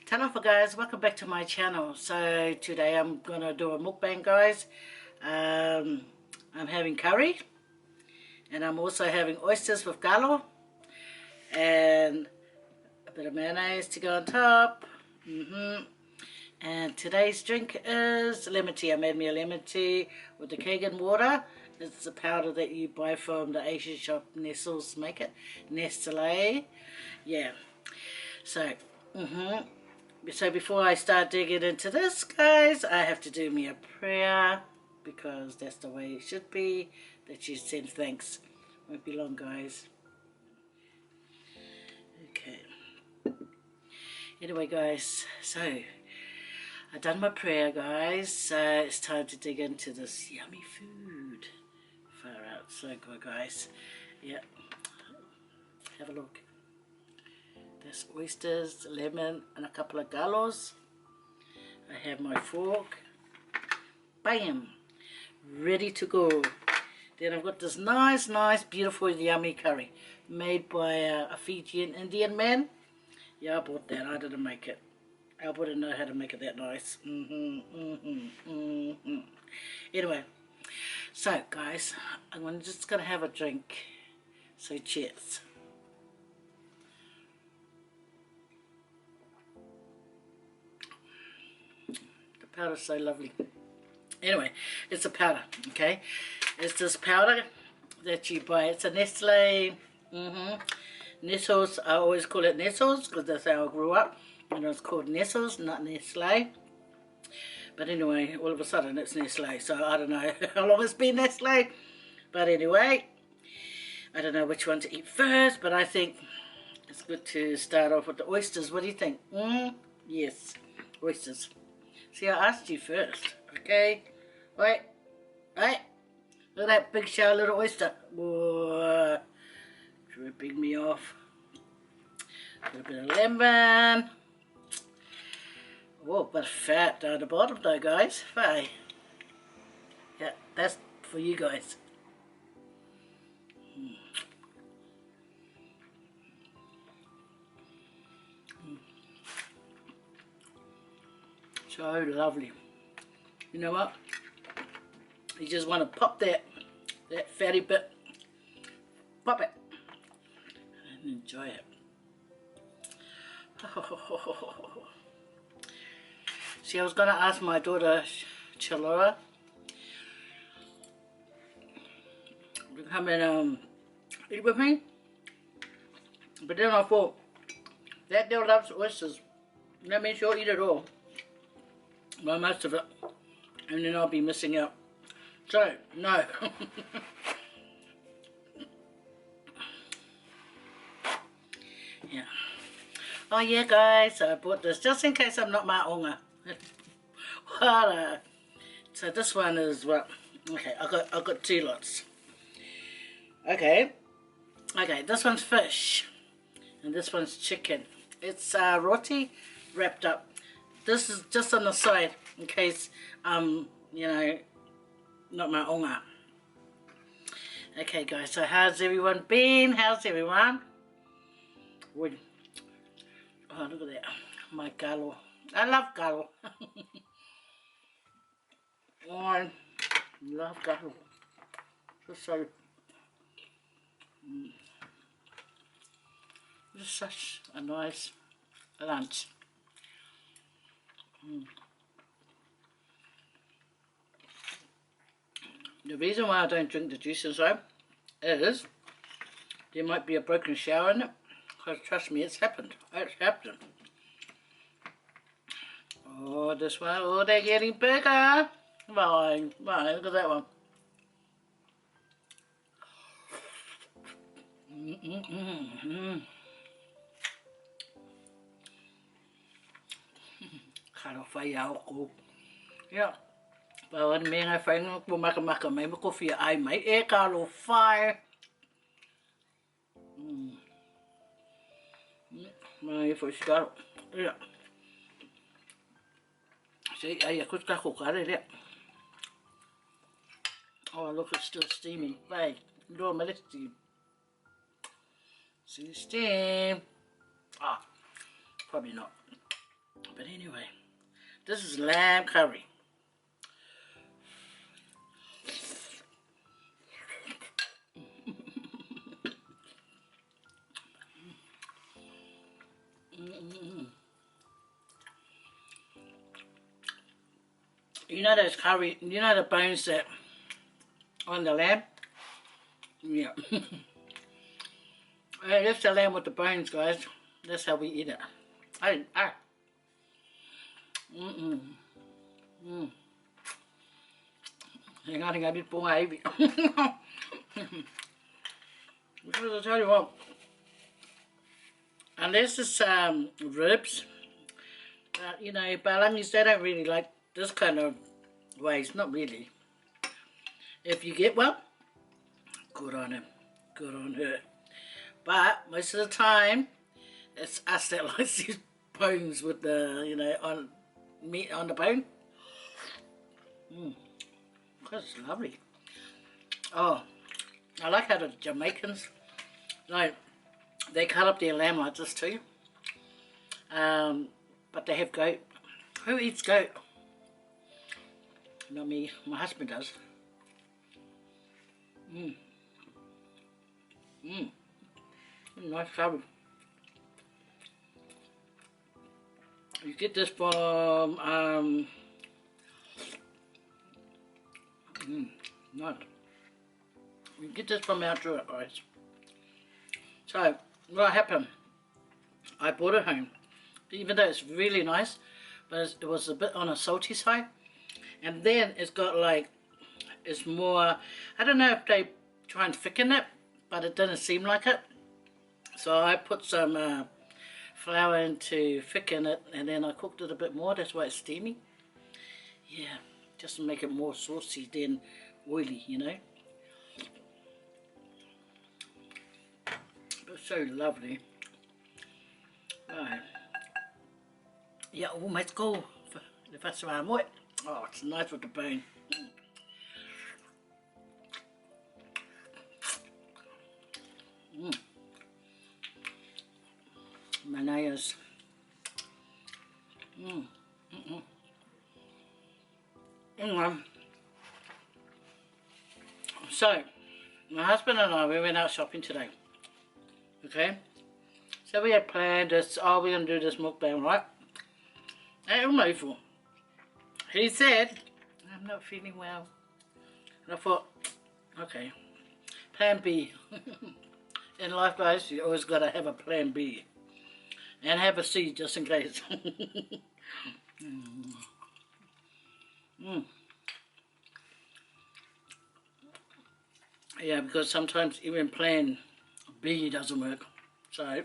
Talofa guys, welcome back to my channel. So today I'm gonna do a mukbang guys. I'm having curry and I'm also having oysters with galo and a bit of mayonnaise to go on top. And today's drink is lemon tea. I made me a lemon tea with the Kangen water. It's the powder that you buy from the Asian shop. Nestle's make it. Nestle. Yeah. So, So before I start digging into this, guys, I have to do me a prayer because that's the way it should be, that you send thanks. Won't be long, guys. Okay. Anyway, guys, so I've done my prayer, guys, so it's time to dig into this yummy food. Far out, so good, guys. Yeah. Have a look. There's oysters, lemon, and a couple of galos. I have my fork. Bam! Ready to go. Then I've got this nice, beautiful, yummy curry made by a Fijian Indian man. Yeah, I bought that. I didn't make it. I wouldn't know how to make it that nice. Anyway, so guys, I'm just going to have a drink. So cheers. Powder's so lovely. Anyway, it's a powder, okay? It's this powder that you buy. It's a Nestle, Nestles. I always call it Nestles because that's how I grew up. And it's called Nestles, not Nestle. But anyway, all of a sudden it's Nestle. So I don't know how long it's been Nestle. But anyway, I don't know which one to eat first. But I think it's good to start off with the oysters. What do you think? Yes, oysters. See, I asked you first, okay? Wait, look at that big shower little oyster. Whoa, dripping me off. A little bit of lemon. Whoa, but fat down the bottom though, guys. Faye. Yeah, that's for you guys. So lovely. You know what? You just want to pop that fatty bit. Pop it. And enjoy it. See, I was going to ask my daughter, Chalora, to come and eat with me. But then I thought, that girl loves oysters. That means she'll eat it all. Well, most of it, and then I'll be missing out. So, no. Yeah. Oh yeah, guys, I bought this just in case I'm not ma'onga. So this one is what? Okay, I got two lots. Okay, this one's fish, and this one's chicken. It's roti wrapped up. This is just on the side in case you know, not my onga. Okay guys, so how's everyone been? How's everyone? Wood. Oh, look at that. My galo. I love galo. Oh, I love galo. Just so just such a nice lunch. The reason why I don't drink the juices though is there might be a broken shower in it, because trust me, it's happened. It's happened. Oh, this one, oh, they're getting bigger. Fine, look at that one. Karo Faye ako. Yeah. Bawan may nga Faye nga pumakamaka may makofia ay may karo Faye. May fish karo. Yeah. See, ay akut kako kare yeah. Oh, look, it's still steaming. Faye, do my little steam. See the steam. Ah, probably not. But anyway, this is lamb curry. You know those curry, you know the bones that on the lamb? Yeah. That's the lamb with the bones, guys. That's how we eat it. Hang on, I did pull my Ivy. Because I tell you what, unless it's ribs, you know, Balangis, they don't really like this kind of ways, not really. If you get one, good on him, good on her. But most of the time, it's us that likes these bones with the, you know, on meat on the bone. That's lovely. Oh, I like how the Jamaicans, like, they cut up their lamb like this too. But they have goat. Who eats goat? Not me. My husband does. Nice curry. You get this from nice. You get this from our Druid, guys. So what happened? I brought it home, even though it's really nice, but it was a bit on a salty side. And then it's got like, it's more, I don't know if they try and thicken it, but it didn't seem like it. So I put some flour in to thicken it, and then I cooked it a bit more. That's why it's steamy. Yeah, just to make it more saucy than oily, you know. But so lovely. Right. Yeah, almost go. If that's what I'm with. Oh, it's nice with the bone. Manayas. Anyway, so my husband and I, we went out shopping today. Okay, so we had planned this. Oh, we're gonna do this mukbang, right? And Mofo, he said, "I'm not feeling well," and I thought, okay, plan B. In life, guys, you always gotta have a plan B. And have a C just in case. Yeah, because sometimes even plan B doesn't work. So,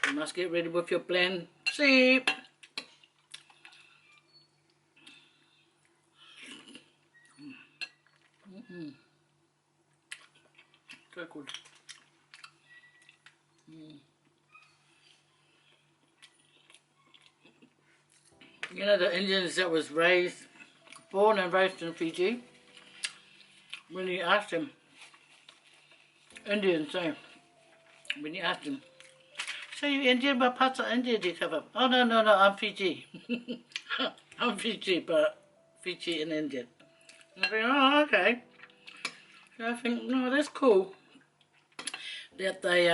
you must get ready with your plan C. So good. You know the Indians that was born and raised in Fiji, when you asked them, Indians, so, when you asked them, so you Indian, what parts of India do you cover? Oh, no, I'm Fiji. I'm Fiji, but Fiji and Indian. And I think, oh, okay. So I think, no, that's cool. That they,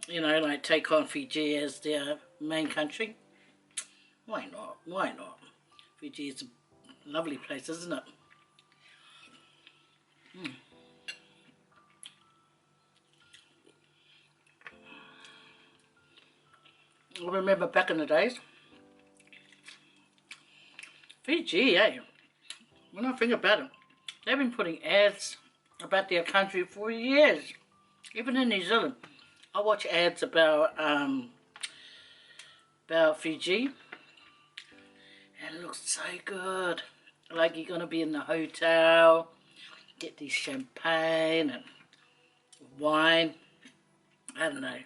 you know, like take on Fiji as their main country. Why not? Why not? Fiji is a lovely place, isn't it? I remember back in the days, Fiji, eh? When I think about it, they've been putting ads about their country for years. Even in New Zealand, I watch ads about Fiji, and it looks so good. Like you're gonna be in the hotel, get this champagne and wine. I don't know.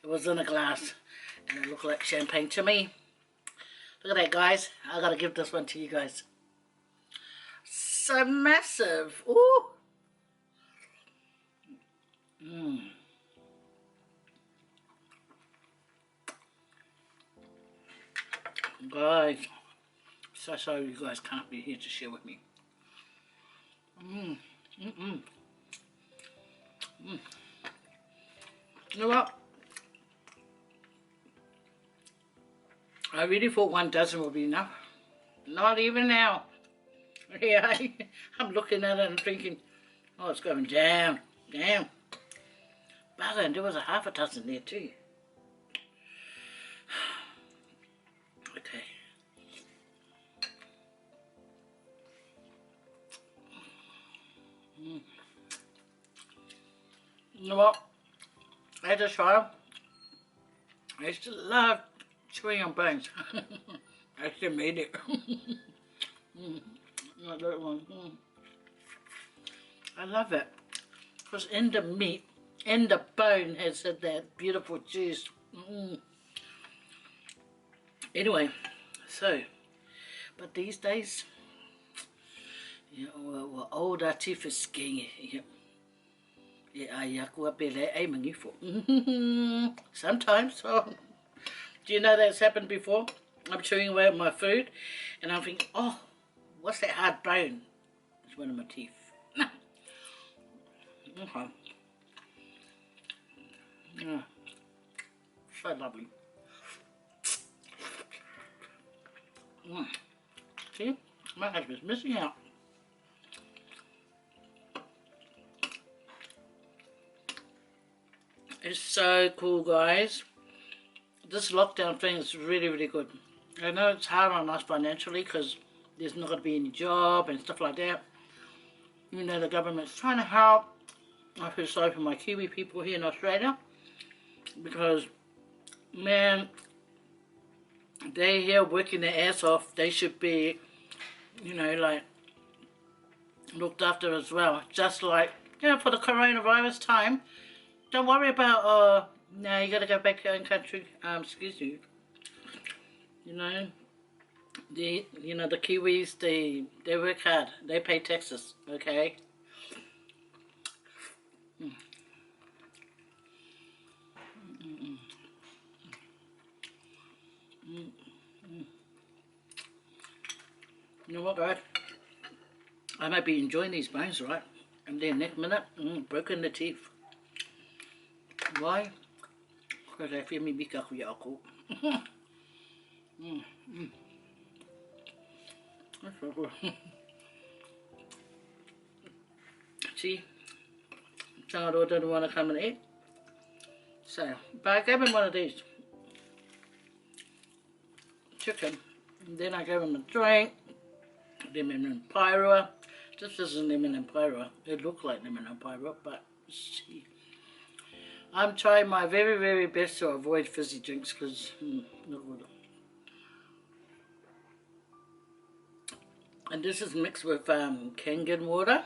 It was in a glass, and it looked like champagne to me. Look at that, guys. I gotta give this one to you guys. So massive. Ooh. Guys, so sorry you guys can't be here to share with me. You know what? I really thought 1 dozen would be enough. Not even now. Yeah, I'm looking at it and thinking, oh, it's going down, down. But then there was a half a dozen there too. Okay. You know what? I had to try them. I used to love chewing on bones. I still made it. Not that one. I love it. Because in the meat, in the bone has that beautiful juice. Anyway, so, but these days, you know, we're older, teeth is skinny. Sometimes, oh, do you know that's happened before? I'm chewing away at my food and I'm thinking, oh, what's that hard bone? It's one of my teeth. Okay. Yeah. So lovely. See, my husband's missing out. It's so cool, guys. This lockdown thing is really, really good. I know it's hard on us financially because there's not going to be any job and stuff like that. You know, the government's trying to help. I feel sorry for my Kiwi people here in Australia because, man, they're here working their ass off. They should be, you know, like, looked after as well. Just like, you know, for the coronavirus time, don't worry about, no, you gotta go back to your own country. Excuse me. You know, the Kiwis, they work hard. They pay taxes, okay? You know what, guys? I might be enjoying these bones, right? And then next minute, broken the teeth. Why? Because I feel me bika kuya ako. That's so good. See? Taro didn't want to come and eat. So, but I gave him one of these. Chicken. And then I gave him a drink. Lemon and pyro. This isn't lemon and pyro. It looks like lemon and pyro, but see. I'm trying my very, very best to avoid fizzy drinks because not good. And this is mixed with Kangen water.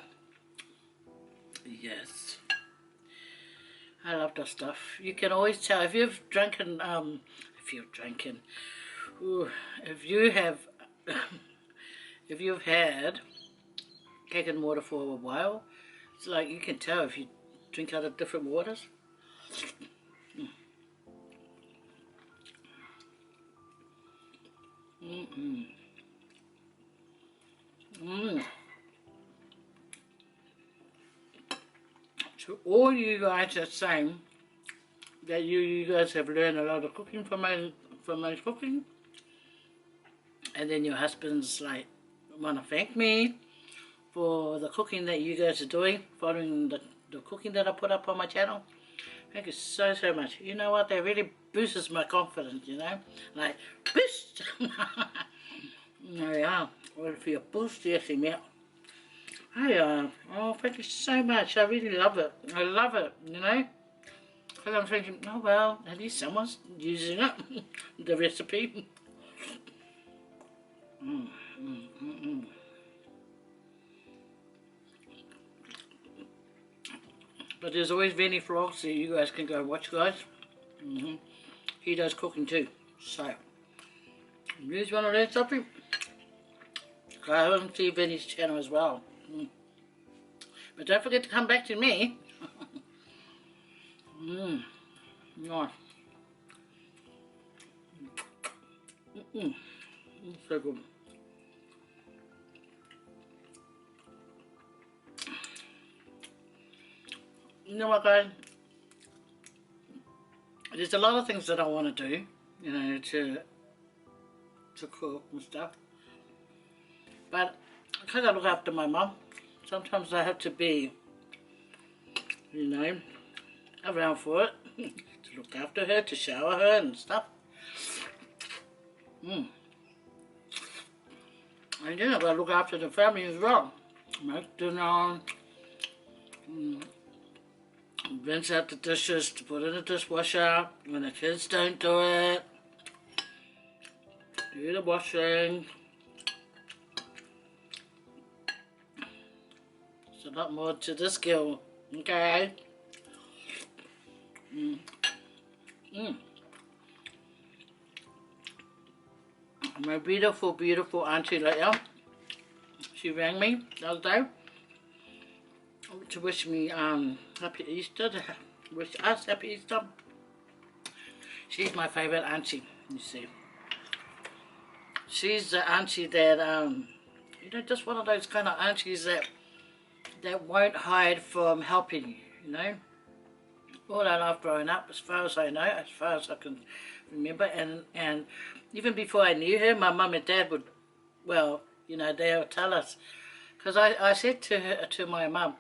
Yes. I love that stuff. You can always tell if you've drinking, if you've had Kangen water for a while, it's like you can tell if you drink out of different waters. So all you guys are saying that you guys have learned a lot of cooking from my cooking, and then your husbands like want to thank me for the cooking that you guys are doing, following the cooking that I put up on my channel. Thank you so, so much. You know what? That really boosts my confidence, you know? Like, boost! Yeah, well, for your boost, yes, yeah. Oh, thank you so much. I really love it. I love it, you know? Because I'm thinking, oh, well, at least someone's using it, the recipe. But there's always Vinny vlogs that you guys can go watch, guys. He does cooking too. So, if you just want to learn something, go and see Vinny's channel as well. But don't forget to come back to me. Nice. So good. You know what, guys? There's a lot of things that I want to do, you know, to cook and stuff. But because I look after my mum, sometimes I have to be, you know, around for it, to look after her, to shower her and stuff. And then I've got to look after the family as well. Make dinner, rinse out the dishes to put in the dishwasher when the kids don't do it. Do the washing. There's a lot more to this skill, okay? My beautiful, beautiful auntie Leah, she rang me the other day to wish me happy Easter, to wish us happy Easter. She's my favourite auntie, you see. She's the auntie that, you know, just one of those kind of aunties that won't hide from helping you, you know. All I love growing up, as far as I know, as far as I can remember, and even before I knew her, my mum and dad would, well, you know, they would tell us, because I said to my mum,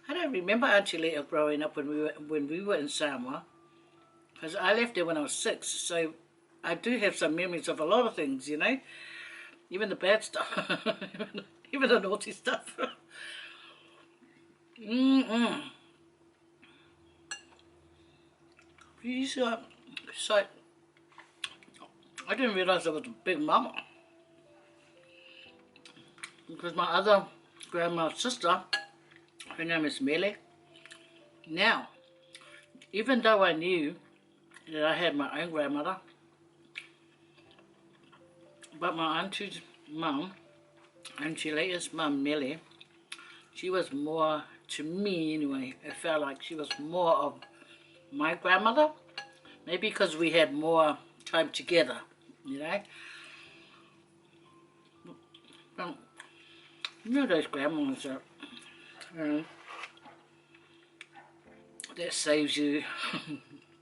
I don't remember Auntie Leah growing up when we were in Samoa, because I left there when I was 6, so I do have some memories of a lot of things, you know, even the bad stuff, even the naughty stuff. She's like, I didn't realise I was a big mama, because my other grandma's sister, her name is Mele. Now, even though I knew that I had my own grandmother, but my auntie's mum, Auntie Leah's mum Mele, she was more, to me anyway, it felt like she was more of my grandmother, maybe because we had more time together, you know. You know those grandmas that, that saves you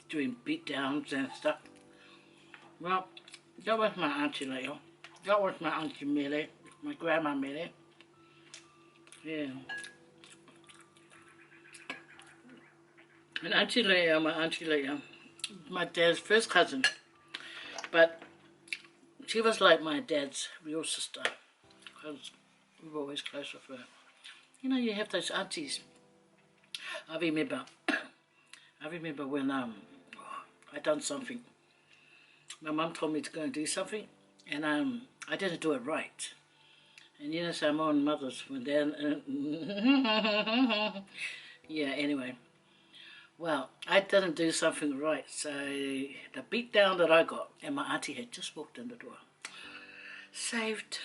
doing beat downs and stuff. Well, that was my Auntie Leah. That was my Auntie Mele, my grandma Mele. Yeah. And Auntie Leah, my Auntie Leah, my dad's first cousin, but she was like my dad's real sister, because we were always close with her. You know, you have those aunties. I remember when I done something. My mum told me to go and do something, and I didn't do it right. And you know, Samoan mothers, when they're yeah. Anyway. Well, I didn't do something right, so the beat down that I got, and my auntie had just walked in the door. Saved,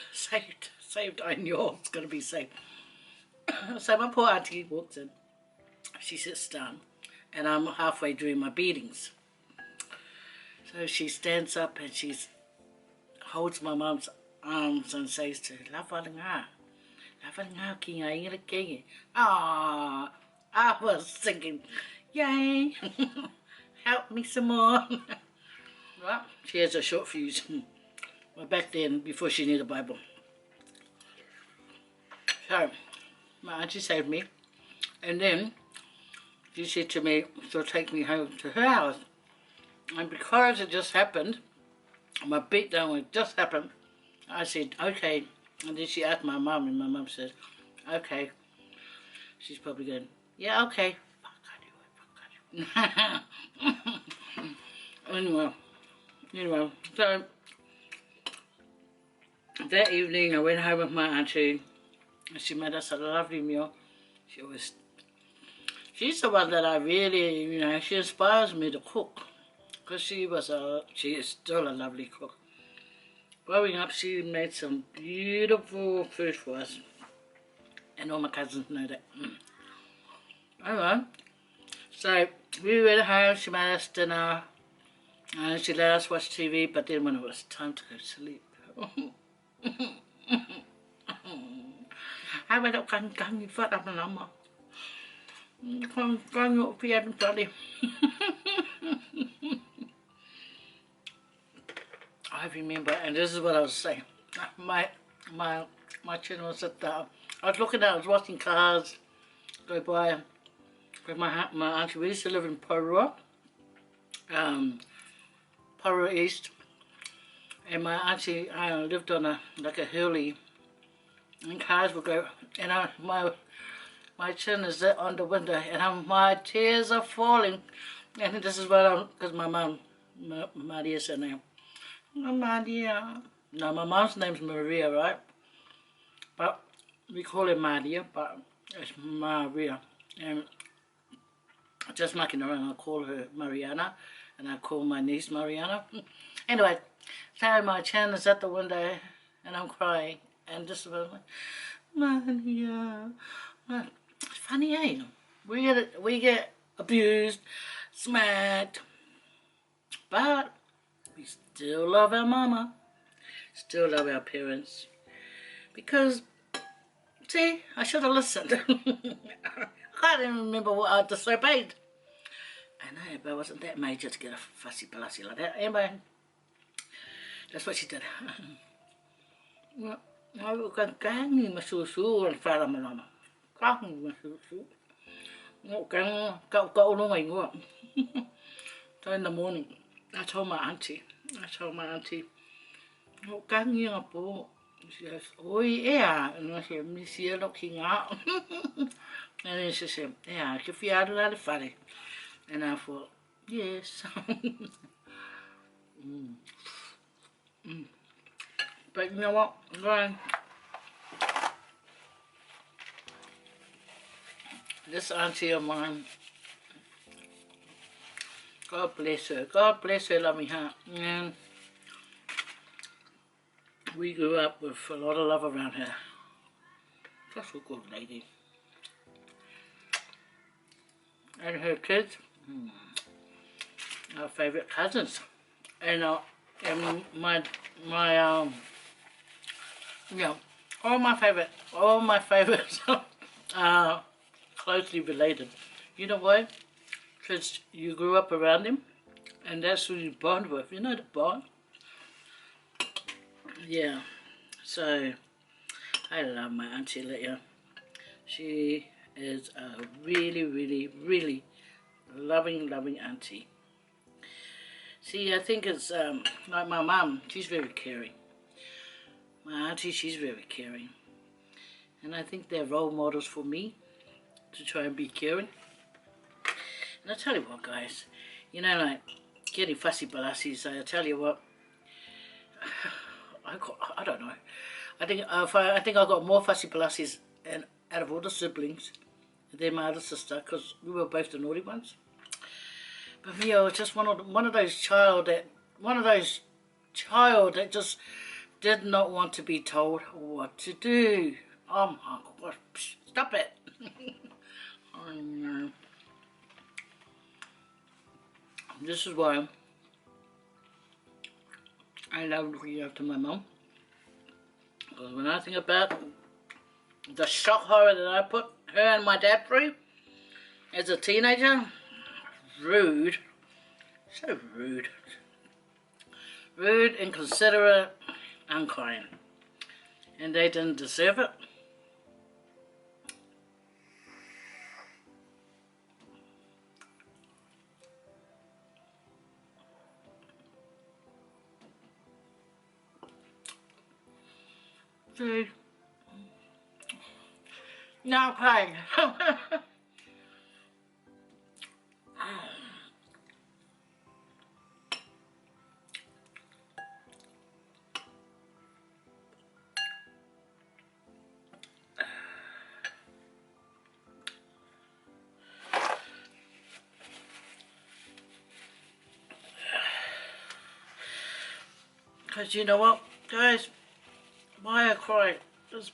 I knew I was going to be saved. So my poor auntie walks in, she sits down, and I'm halfway doing my beatings. So she stands up and she holds my mum's arms and says to her, "La whalinga ki ngā inga kenge." Ah, I was thinking, yay, help me some more. Right, she has a short fuse. Well, back then, before she knew the Bible. So, my auntie saved me, and then she said to me she'll take me home to her house. And because it just happened, my beatdown had just happened, I said, okay. And then she asked my mum, and my mum said, okay. She's probably going, yeah, okay. Anyway, so that evening I went home with my auntie, and she made us a lovely meal. She's the one that I really, you know, she inspires me to cook, because she is still a lovely cook. Growing up, she made some beautiful food for us, and all my cousins know that. Anyway, so we went home, she made us dinner, and she let us watch TV, but then when it was time to go to sleep, Hai bên đâu căng như phát âm lắm mà. Không có nhộ phía bên cho đi. I remember, and this is what I was saying. My channel was at the, I was looking at, I was watching cars go by with my auntie. We used to live in Polytube, Polytube East, and my auntie lived on a hilly, and cars would go, and my chin is on the window, and my tears are falling, and this is what because my mum, Maria's her name. Maria. No, my mom's name's Maria, right? But we call her Maria, but it's Maria. And just mucking around, I call her Mariana, and I call my niece Mariana. Anyway, so my chin is at the window, and I'm crying, and just about Maria. It's funny, eh? We get abused, smacked, but we still love our mama, still love our parents, because, see, I should have listened. I can't even remember what I disobeyed. I know, but I wasn't that major to get a fussy pussy like that. Anyway, that's what she did. I can't masusu and father my mama. Can't masusu. Can't go no way. So in the morning, I told my auntie, "Oh, can you po?" She goes, "Oh yeah," and I said, "Me see you looking out." And then she said, "Yeah, if you are really funny," and I thought, yes. But you know what? I'm going. This auntie of mine, God bless her. God bless her loving heart. And we grew up with a lot of love around her. Such a good lady. And her kids, our favourite cousins. And my yeah, all my favourites are closely related. You know why? Because you grew up around them, and that's who you bond with. You know the bond? Yeah. So, I love my Auntie Leah. She is a really, really, really loving auntie. See, I think it's like my mum, she's very caring. My auntie, she's very caring. And I think they're role models for me to try and be caring. And I tell you what, guys, you know, like getting fussy balassies, I tell you what, I don't know. I think I got more fussy balassies out of all the siblings than my other sister, because we were both the naughty ones. But me, I was just one of those child that just did not want to be told what to do. Oh my God, stop it. I know. This is why I love looking after my mum. Because when I think about the shock horror that I put her and my dad through as a teenager, rude, so rude. Rude, inconsiderate, unkind. And they didn't deserve it. See? Now I'm crying. Because you know what, guys, why I cry is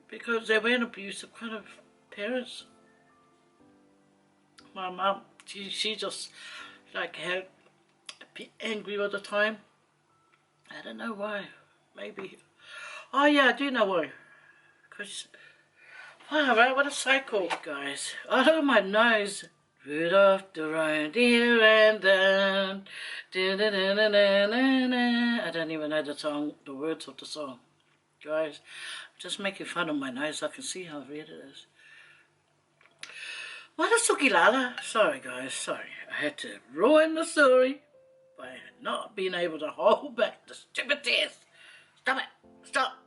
because they weren't abusive kind of parents. My mum, she just like had be angry all the time. I don't know why. Maybe. Oh yeah, I do know why. Because, wow, right, what a cycle, guys. Oh, look at my nose. Rudolph the reindeer ran down. I don't even know the song, the words of the song. Guys, I'm just making fun of my nose. I can see how red it is. What a sukilala. Sorry, guys, sorry. I had to ruin the story by not being able to hold back the stupid tears. Stop it. Stop.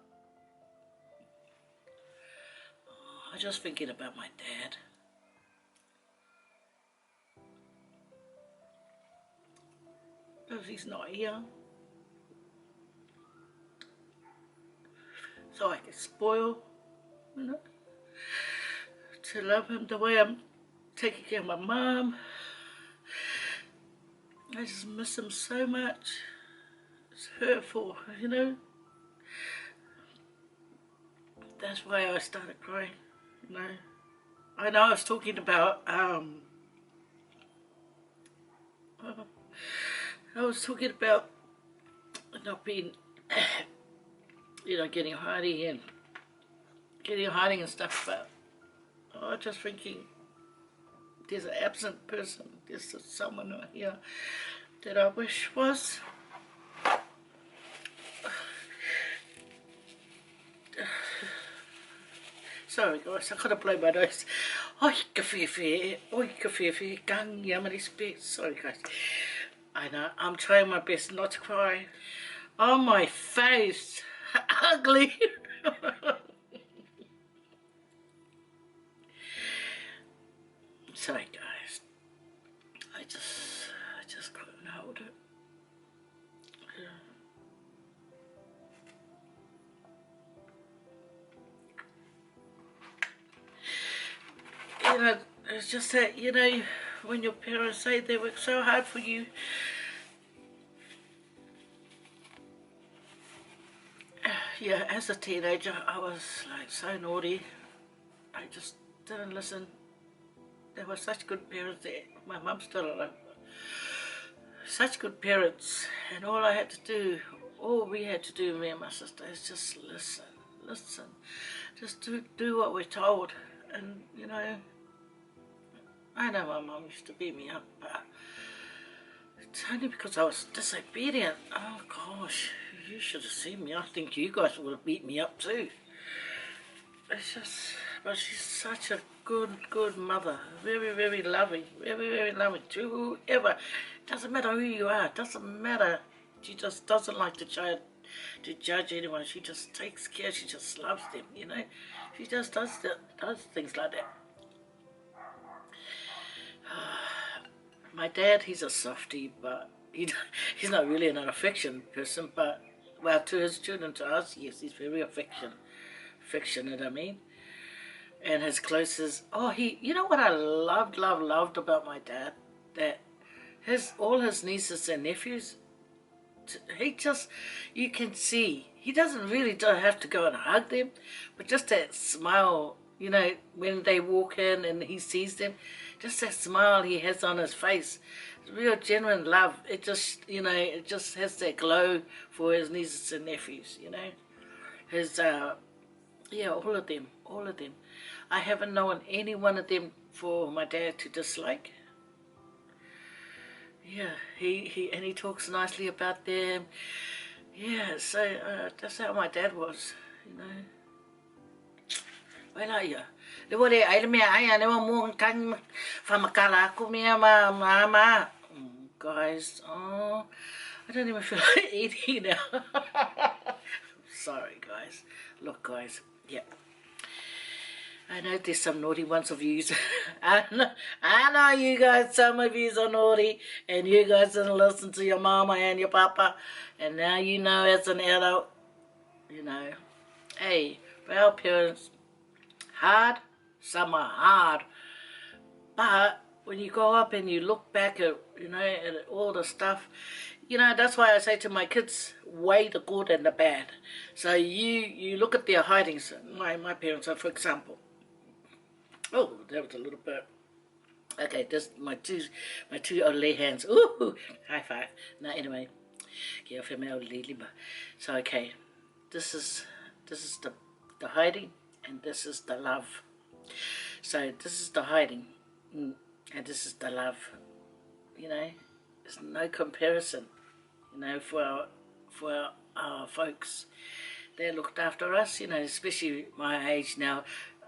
Oh, I'm just thinking about my dad. Because he's not here. So I can spoil, you know, to love him the way I'm taking care of my mom. I just miss him so much. It's hurtful, you know. That's why I started crying, you know. I know I was talking about, I was talking about not being, you know, getting hiding and stuff, but I was just thinking, there's an absent person, there's someone not here that I wish was. Sorry guys, I gotta blow my nose. Oi ka whewhi, gang yama respect. Sorry guys. I know, I'm trying my best not to cry. Oh my face, ugly. Sorry guys, I just couldn't hold it. You know, it's just that, you know, when your parents say they work so hard for you, yeah, as a teenager I was like so naughty. I just didn't listen. They were such good parents there. My mum's still alive. Such good parents, and all I had to do, all we had to do, me and my sister, is just listen. Just do what we're told. And you know, I know my mum used to beat me up, but it's only because I was disobedient. Oh gosh, you should have seen me. I think you guys would have beat me up too. It's just, but she's such a good mother. Very loving. Very loving to whoever. Doesn't matter who you are. Doesn't matter. She just doesn't like to judge anyone. She just takes care. She just loves them, you know. She just does things like that. My dad, he's a softie, but he's not really an affection person, but, well, to his children, to us, yes, he's very affectionate, I mean. And his closest, you know what I loved about my dad? That all his nieces and nephews, you can see, he doesn't really have to go and hug them, but just that smile, you know, when they walk in and he sees them, just that smile he has on his face, real genuine love. It just, you know, it just has that glow for his nieces and nephews, you know. His, yeah, all of them. I haven't known any one of them for my dad to dislike. Yeah, he talks nicely about them. Yeah, so that's how my dad was, you know. Wala ya. Lewa le ai me ai ane mo kan fa makala ko me mama. Guys, oh, I don't even feel like eating now. Sorry guys. Look guys, yeah. I know there's some naughty ones of yous. I know you guys, some of yous are naughty, and you guys didn't listen to your mama and your papa, and now you know as an adult, you know, hey, for our parents, hard, some are hard, but when you go up and you look back at, you know, at all the stuff, you know, that's why I say to my kids, weigh the good and the bad. So you look at their hidings. My parents are, for example. Oh, that was a little bit. Okay, this my two old lay hands. Ooh, high five. Now anyway, Kia whi mea o liliba. So okay, this is the hiding, and this is the love. So this is the hiding, and this is the love. You know, there's no comparison. You know, for our folks, they looked after us. You know, especially my age now,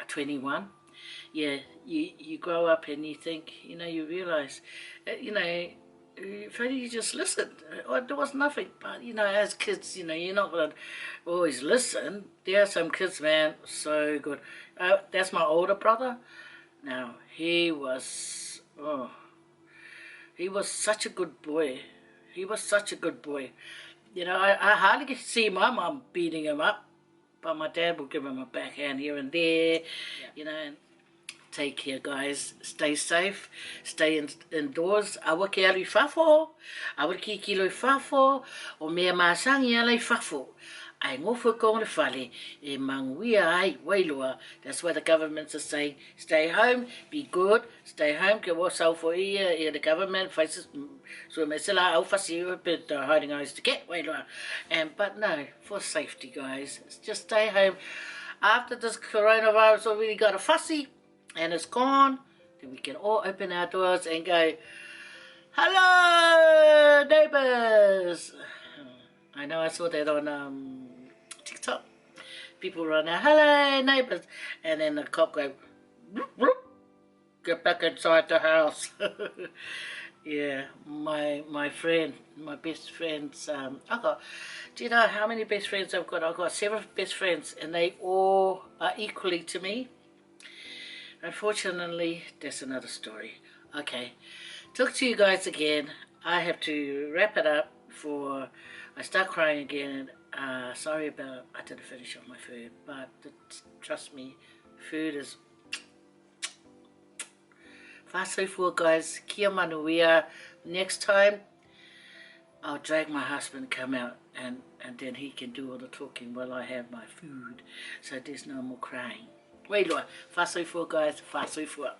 21. Yeah, you grow up and you think, you know, you realise, you know, if only you just listened. There was nothing, but you know, as kids, you know, you're not gonna always listen. There are some kids, man, so good. That's my older brother. Now he was such a good boy. He was such a good boy. You know, I hardly get to see my mum beating him up, but my dad will give him a backhand here and there. You know. And take care, guys. Stay safe. Stay indoors. Awa ke alui whafo. Awa ki loi whafo. O mea māsangi alai whafo. Ai ngofo kong le whale. E manguia ai wailua. That's why the governments are saying, stay home, be good, stay home. Ke wa sau fo ia the government faces. So me sila au fasi a bit hiding eyes to get wailua. But no, for safety, guys. Just stay home. After this coronavirus already got a fussy, and it's gone, then we can all open our doors and go, hello, neighbours. I know I saw that on TikTok. People run out, hello, neighbours. And then the cop go, whoop, whoop, get back inside the house. Yeah, my best friends, do you know how many best friends I've got? I've got 7 best friends, and they all are equally to me. Unfortunately, that's another story. Okay, talk to you guys again. I have to wrap it up before I start crying again. Sorry about I didn't finish on my food, but trust me, food is whāsau fua, guys. Kia manuia. Next time, I'll drag my husband come out and then he can do all the talking while I have my food. So there's no more crying. Wailua, whāsau fua, guys, whāsau fua.